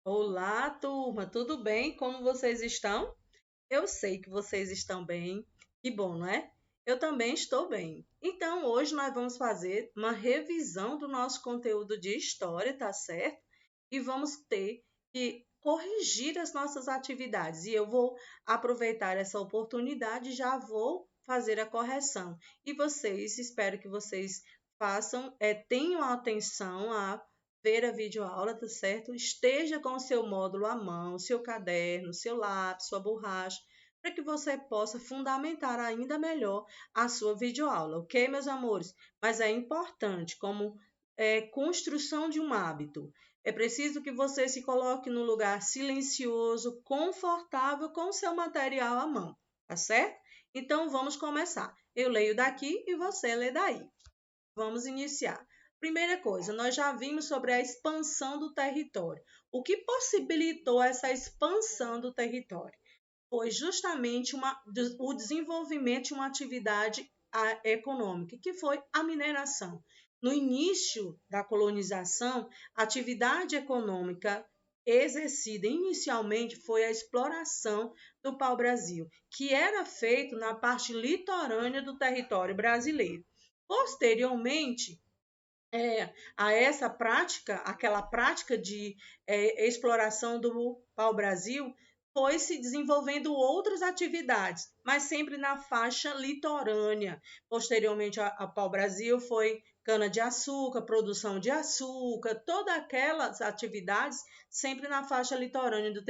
Olá, turma, tudo bem? Como vocês estão? Eu sei que vocês estão bem. Que bom, não é? Eu também estou bem. Então, hoje nós vamos fazer uma revisão do nosso conteúdo de história, tá certo? E vamos ter que corrigir as nossas atividades. E eu vou aproveitar essa oportunidade e já vou fazer a correção. E vocês, espero que vocês façam, tenham atenção a ver a videoaula, tá certo? Esteja com o seu módulo à mão, seu caderno, seu lápis, sua borracha, para que você possa fundamentar ainda melhor a sua videoaula, ok, meus amores? Mas é importante, como construção de um hábito. É preciso que você se coloque num lugar silencioso, confortável, com o seu material à mão, tá certo? Então vamos começar. Eu leio daqui e você lê daí. Vamos iniciar. Primeira coisa, nós já vimos sobre a expansão do território. O que possibilitou essa expansão do território? Foi justamente o desenvolvimento de uma atividade econômica, que foi a mineração. No início da colonização, a atividade econômica exercida inicialmente foi a exploração do pau-brasil, que era feito na parte litorânea do território brasileiro. Posteriormente, a essa prática, aquela prática de exploração do pau-brasil, foi se desenvolvendo outras atividades, mas sempre na faixa litorânea. Posteriormente, a pau-brasil foi cana-de-açúcar, produção de açúcar, todas aquelas atividades sempre na faixa litorânea do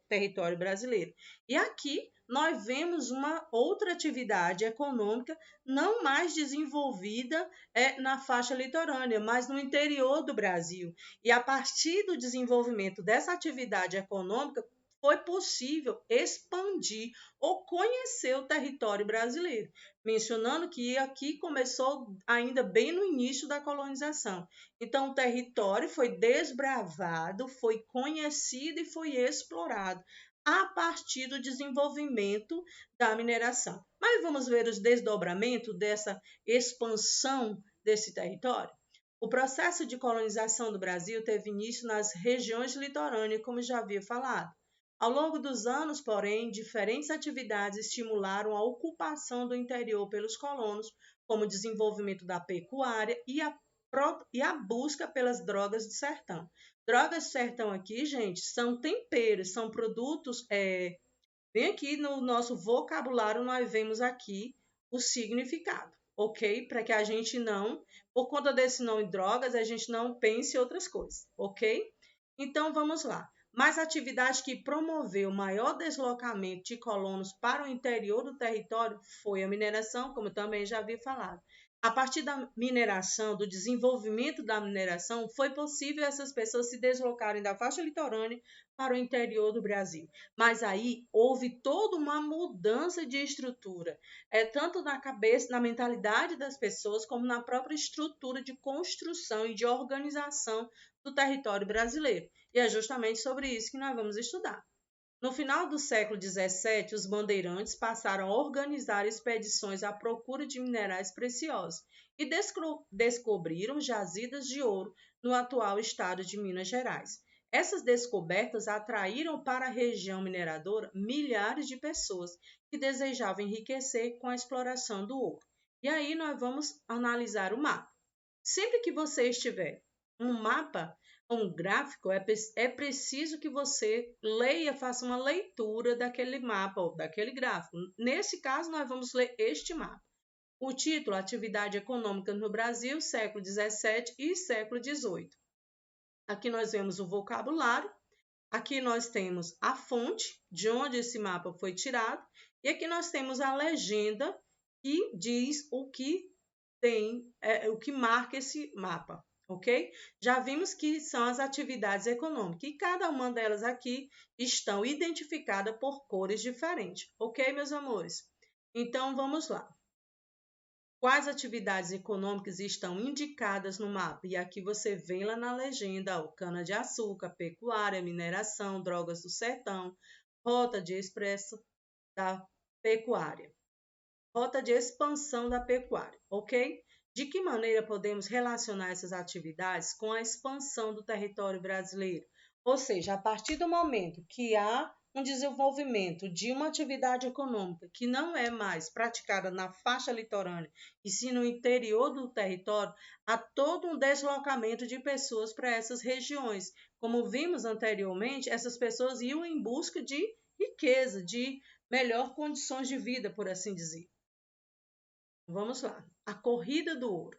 território brasileiro. E aqui nós vemos uma outra atividade econômica não mais desenvolvida na faixa litorânea, mas no interior do Brasil. E a partir do desenvolvimento dessa atividade econômica, foi possível expandir ou conhecer o território brasileiro, mencionando que aqui começou ainda bem no início da colonização. Então, o território foi desbravado, foi conhecido e foi explorado a partir do desenvolvimento da mineração. Mas vamos ver os desdobramentos dessa expansão desse território? O processo de colonização do Brasil teve início nas regiões litorâneas, como já havia falado. Ao longo dos anos, porém, diferentes atividades estimularam a ocupação do interior pelos colonos, como o desenvolvimento da pecuária e a busca pelas drogas do sertão. Drogas do sertão aqui, gente, são temperos, são produtos. Bem aqui no nosso vocabulário, nós vemos aqui o significado, ok? Para que a gente não, por conta desse nome drogas, a gente não pense em outras coisas, ok? Então vamos lá. Mas a atividade que promoveu o maior deslocamento de colonos para o interior do território foi a mineração, como eu também já havia falado. A partir da mineração, do desenvolvimento da mineração, foi possível essas pessoas se deslocarem da faixa litorânea para o interior do Brasil. Mas aí houve toda uma mudança de estrutura, tanto na cabeça, na mentalidade das pessoas, como na própria estrutura de construção e de organização do território brasileiro. E é justamente sobre isso que nós vamos estudar. No final do século XVII, os bandeirantes passaram a organizar expedições à procura de minerais preciosos e descobriram jazidas de ouro no atual estado de Minas Gerais. Essas descobertas atraíram para a região mineradora milhares de pessoas que desejavam enriquecer com a exploração do ouro. E aí nós vamos analisar o mapa. Sempre que você estiver um mapa, um gráfico, é preciso que você leia, faça uma leitura daquele mapa ou daquele gráfico. Nesse caso, nós vamos ler este mapa. O título, Atividade Econômica no Brasil, século XVII e século XVIII. Aqui nós vemos o vocabulário, aqui nós temos a fonte de onde esse mapa foi tirado, e aqui nós temos a legenda que diz o que o que marca esse mapa, ok? Já vimos que são as atividades econômicas e cada uma delas aqui estão identificadas por cores diferentes, ok, meus amores? Então vamos lá. Quais atividades econômicas estão indicadas no mapa? E aqui você vê lá na legenda o cana-de-açúcar, pecuária, mineração, drogas do sertão, rota de expresso da pecuária, rota de expansão da pecuária, ok? De que maneira podemos relacionar essas atividades com a expansão do território brasileiro? Ou seja, a partir do momento que há um desenvolvimento de uma atividade econômica que não é mais praticada na faixa litorânea, e sim no interior do território, há todo um deslocamento de pessoas para essas regiões. Como vimos anteriormente, essas pessoas iam em busca de riqueza, de melhor condições de vida, por assim dizer. Vamos lá. A corrida do ouro.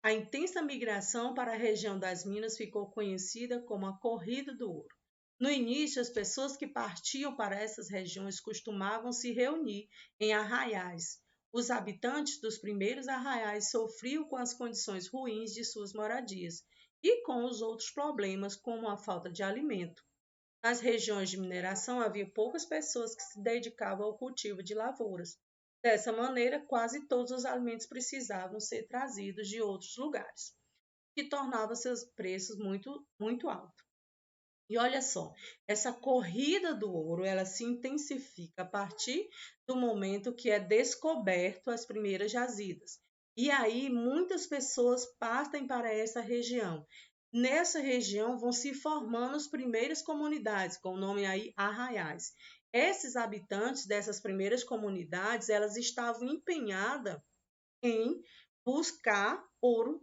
A intensa migração para a região das Minas ficou conhecida como a Corrida do Ouro. No início, as pessoas que partiam para essas regiões costumavam se reunir em arraiais. Os habitantes dos primeiros arraiais sofriam com as condições ruins de suas moradias e com os outros problemas, como a falta de alimento. Nas regiões de mineração havia poucas pessoas que se dedicavam ao cultivo de lavouras. Dessa maneira, quase todos os alimentos precisavam ser trazidos de outros lugares, o que tornava seus preços muito altos. E olha só, essa corrida do ouro, ela se intensifica a partir do momento que é descoberto as primeiras jazidas. E aí muitas pessoas partem para essa região. Nessa região vão se formando as primeiras comunidades, com o nome aí arraiais. Esses habitantes dessas primeiras comunidades, elas estavam empenhadas em buscar ouro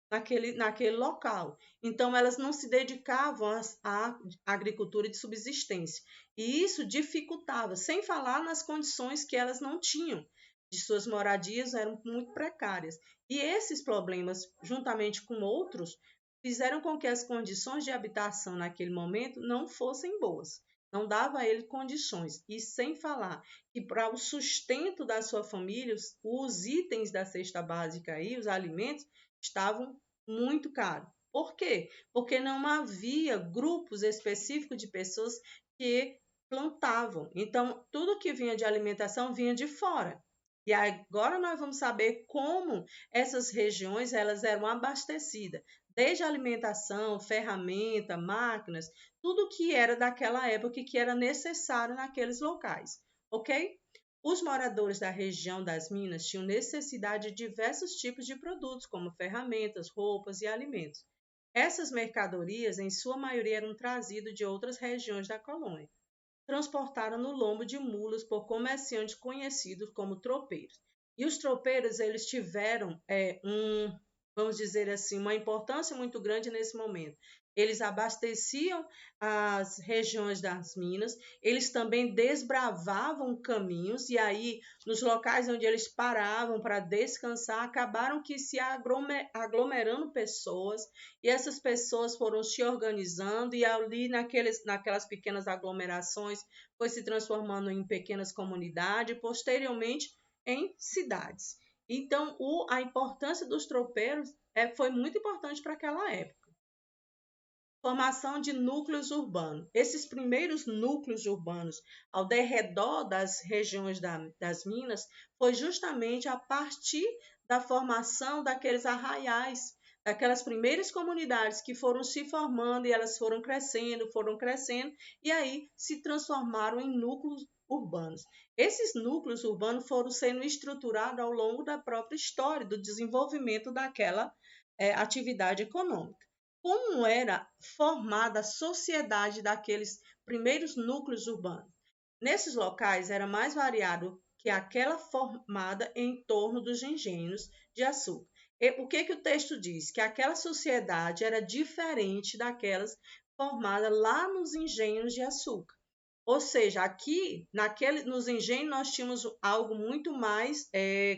naquele local. Então, elas não se dedicavam à agricultura de subsistência. E isso dificultava, sem falar nas condições que elas não tinham, de suas moradias eram muito precárias. E esses problemas, juntamente com outros, fizeram com que as condições de habitação naquele momento não fossem boas. Não dava a ele condições. E sem falar que para o sustento da sua família, os itens da cesta básica e os alimentos estavam muito caros. Por quê? Porque não havia grupos específicos de pessoas que plantavam. Então, tudo que vinha de alimentação vinha de fora. E agora nós vamos saber como essas regiões elas eram abastecidas, desde alimentação, ferramenta, máquinas, tudo que era daquela época e que era necessário naqueles locais, ok? Os moradores da região das Minas tinham necessidade de diversos tipos de produtos, como ferramentas, roupas e alimentos. Essas mercadorias, em sua maioria, eram trazidas de outras regiões da colônia, transportadas no lombo de mulas por comerciantes conhecidos como tropeiros. E os tropeiros, eles tiveram vamos dizer assim, uma importância muito grande nesse momento. Eles abasteciam as regiões das minas, eles também desbravavam caminhos, e aí, nos locais onde eles paravam para descansar, acabaram que se aglomerando pessoas, e essas pessoas foram se organizando, e ali naquelas pequenas aglomerações foi se transformando em pequenas comunidades, posteriormente em cidades. Então, a importância dos tropeiros foi muito importante para aquela época. Formação de núcleos urbanos. Esses primeiros núcleos urbanos ao derredor das regiões das minas foi justamente a partir da formação daqueles arraiais, daquelas primeiras comunidades que foram se formando e elas foram crescendo, e aí se transformaram em núcleos urbanos. Esses núcleos urbanos foram sendo estruturados ao longo da própria história do desenvolvimento daquela atividade econômica. Como era formada a sociedade daqueles primeiros núcleos urbanos? Nesses locais era mais variado que aquela formada em torno dos engenhos de açúcar. O que o texto diz? Que aquela sociedade era diferente daquelas formadas lá nos engenhos de açúcar. Ou seja, aqui nos engenhos nós tínhamos algo muito mais,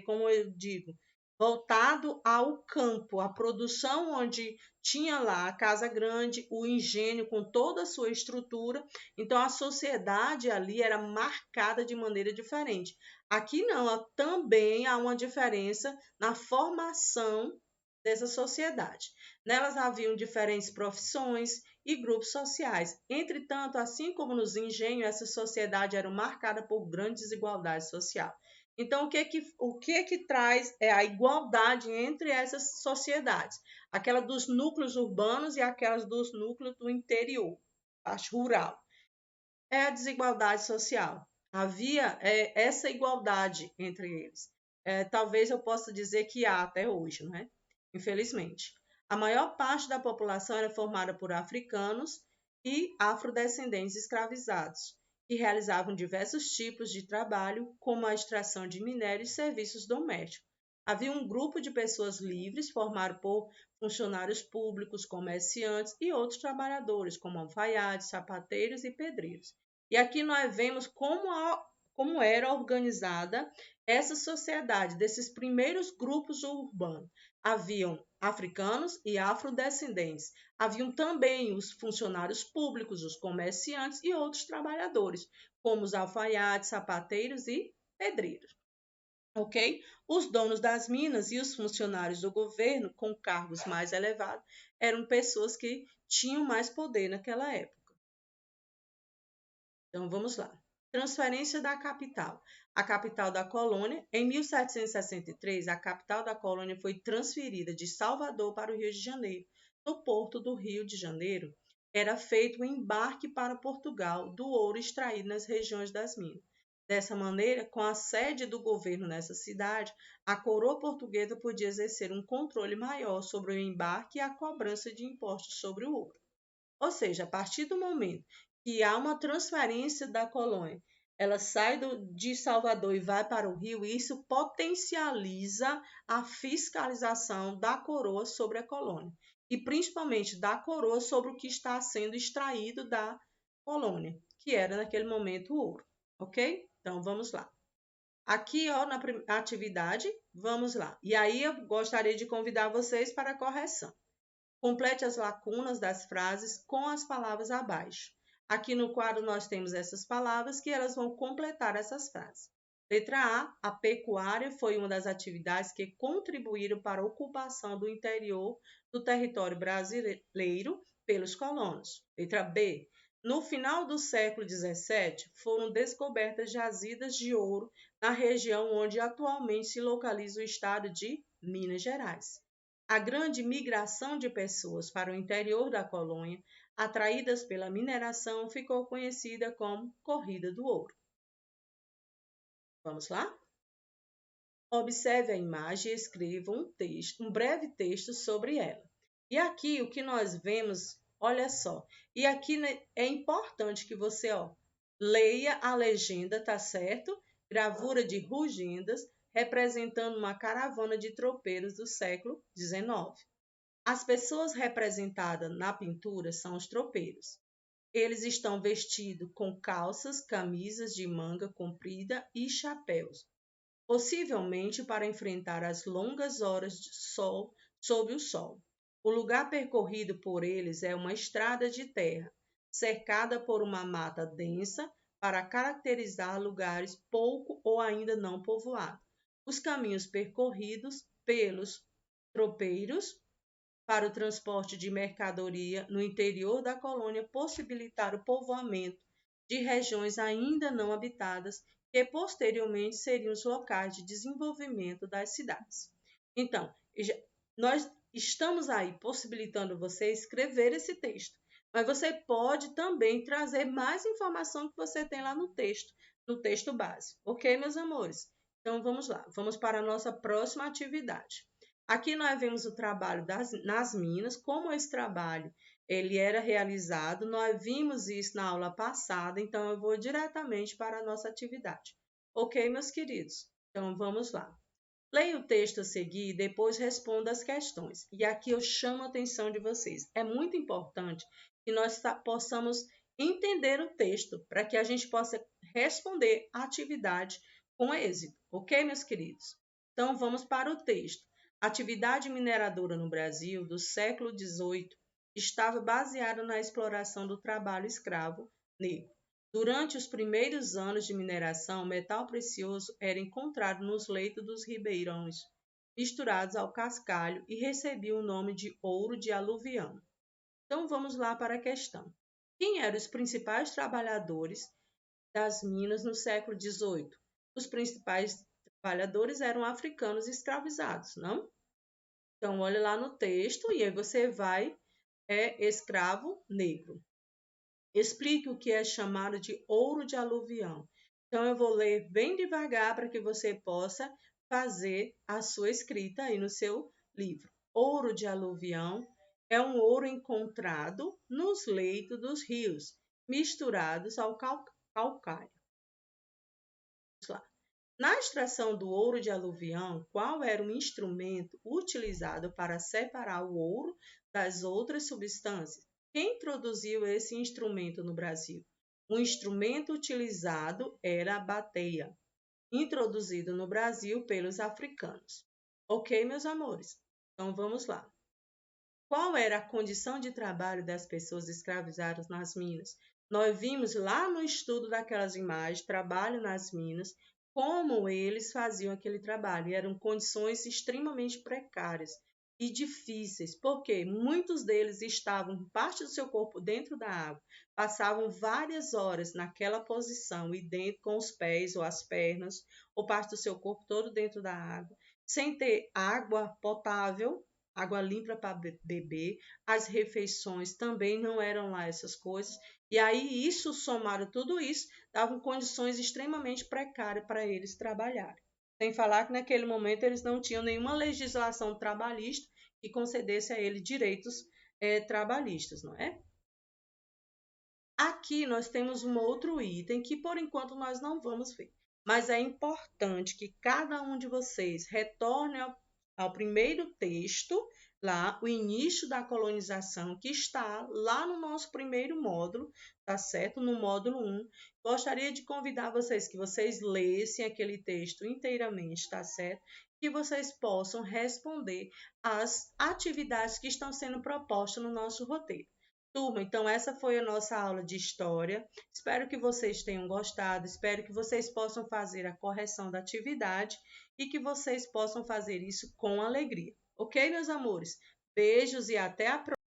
como eu digo, voltado ao campo, a produção onde tinha lá a casa grande, o engenho com toda a sua estrutura. Então a sociedade ali era marcada de maneira diferente. Aqui não, também há uma diferença na formação dessa sociedade. Nelas haviam diferentes profissões e grupos sociais. Entretanto, assim como nos engenhos, essa sociedade era marcada por grande desigualdade social. Então, o que traz a igualdade entre essas sociedades? Aquela dos núcleos urbanos e aquelas dos núcleos do interior, acho rural. É a desigualdade social. Havia essa igualdade entre eles. talvez eu possa dizer que há até hoje, né? Infelizmente. A maior parte da população era formada por africanos e afrodescendentes escravizados, que realizavam diversos tipos de trabalho, como a extração de minério e serviços domésticos. Havia um grupo de pessoas livres, formado por funcionários públicos, comerciantes e outros trabalhadores, como alfaiates, sapateiros e pedreiros. E aqui nós vemos como era organizada essa sociedade desses primeiros grupos urbanos. Haviam africanos e afrodescendentes. Haviam também os funcionários públicos, os comerciantes e outros trabalhadores, como os alfaiates, sapateiros e pedreiros. Ok? Os donos das minas e os funcionários do governo com cargos mais elevados eram pessoas que tinham mais poder naquela época. Então vamos lá. Transferência da capital. A capital da colônia, em 1763, a capital da colônia foi transferida de Salvador para o Rio de Janeiro. No porto do Rio de Janeiro, era feito o embarque para Portugal do ouro extraído nas regiões das minas. Dessa maneira, com a sede do governo nessa cidade, a coroa portuguesa podia exercer um controle maior sobre o embarque e a cobrança de impostos sobre o ouro. Ou seja, a partir do momento que há uma transferência da colônia, ela sai de Salvador e vai para o Rio, e isso potencializa a fiscalização da coroa sobre a colônia, e principalmente da coroa sobre o que está sendo extraído da colônia, que era naquele momento o ouro, ok? Então vamos lá. Aqui, ó, na atividade, vamos lá. E aí eu gostaria de convidar vocês para a correção. Complete as lacunas das frases com as palavras abaixo. Aqui no quadro nós temos essas palavras que elas vão completar essas frases. Letra A pecuária foi uma das atividades que contribuíram para a ocupação do interior do território brasileiro pelos colonos. Letra B. No final do século XVII, foram descobertas jazidas de ouro na região onde atualmente se localiza o estado de Minas Gerais. A grande migração de pessoas para o interior da colônia, atraídas pela mineração, ficou conhecida como Corrida do Ouro. Vamos lá? Observe a imagem e escreva um breve texto sobre ela. E aqui o que nós vemos, olha só, e aqui é importante que você, leia a legenda, tá certo? Gravura de Rugendas, representando uma caravana de tropeiros do século XIX. As pessoas representadas na pintura são os tropeiros. Eles estão vestidos com calças, camisas de manga comprida e chapéus, possivelmente para enfrentar as longas horas de sol sob o sol. O lugar percorrido por eles é uma estrada de terra, cercada por uma mata densa para caracterizar lugares pouco ou ainda não povoados. Os caminhos percorridos pelos tropeiros para o transporte de mercadoria no interior da colônia possibilitar o povoamento de regiões ainda não habitadas, que posteriormente seriam os locais de desenvolvimento das cidades. Então, nós estamos aí possibilitando você escrever esse texto, mas você pode também trazer mais informação que você tem lá no texto base. Ok, meus amores? Então, vamos lá. Vamos para a nossa próxima atividade. Aqui nós vemos o trabalho nas minas, como esse trabalho ele era realizado. Nós vimos isso na aula passada, então eu vou diretamente para a nossa atividade. Ok, meus queridos? Então vamos lá. Leia o texto a seguir e depois responda as questões. E aqui eu chamo a atenção de vocês. É muito importante que nós possamos entender o texto para que a gente possa responder a atividade com êxito. Ok, meus queridos? Então vamos para o texto. A atividade mineradora no Brasil do século XVIII estava baseada na exploração do trabalho escravo negro. Durante os primeiros anos de mineração, o metal precioso era encontrado nos leitos dos ribeirões, misturados ao cascalho, e recebia o nome de ouro de aluvião. Então vamos lá para a questão. Quem eram os principais trabalhadores das minas no século XVIII? Os principais trabalhadores eram africanos escravizados, não? Então, olha lá no texto e aí você vai, escravo negro. Explique o que é chamado de ouro de aluvião. Então, eu vou ler bem devagar para que você possa fazer a sua escrita aí no seu livro. Ouro de aluvião é um ouro encontrado nos leitos dos rios, misturados ao calcário. Vamos lá. Na extração do ouro de aluvião, qual era o instrumento utilizado para separar o ouro das outras substâncias? Quem introduziu esse instrumento no Brasil? O instrumento utilizado era a bateia, introduzido no Brasil pelos africanos. Ok, meus amores? Então vamos lá. Qual era a condição de trabalho das pessoas escravizadas nas minas? Nós vimos lá no estudo daquelas imagens, trabalho nas minas, como eles faziam aquele trabalho. E eram condições extremamente precárias e difíceis, porque muitos deles estavam parte do seu corpo dentro da água, passavam várias horas naquela posição e dentro com os pés ou as pernas, ou parte do seu corpo todo dentro da água, sem ter água potável, água limpa para beber, as refeições também não eram lá essas coisas. E aí, isso, somado tudo isso, davam condições extremamente precárias para eles trabalharem. Sem falar que naquele momento eles não tinham nenhuma legislação trabalhista que concedesse a eles direitos trabalhistas, não é? Aqui nós temos um outro item que por enquanto nós não vamos ver, mas é importante que cada um de vocês retorne ao primeiro texto, lá, o início da colonização, que está lá no nosso primeiro módulo, tá certo? No módulo 1. Gostaria de convidar vocês que vocês lessem aquele texto inteiramente, tá certo? Que vocês possam responder às atividades que estão sendo propostas no nosso roteiro. Turma, então essa foi a nossa aula de história. Espero que vocês tenham gostado, espero que vocês possam fazer a correção da atividade e que vocês possam fazer isso com alegria. Ok, meus amores? Beijos e até a próxima.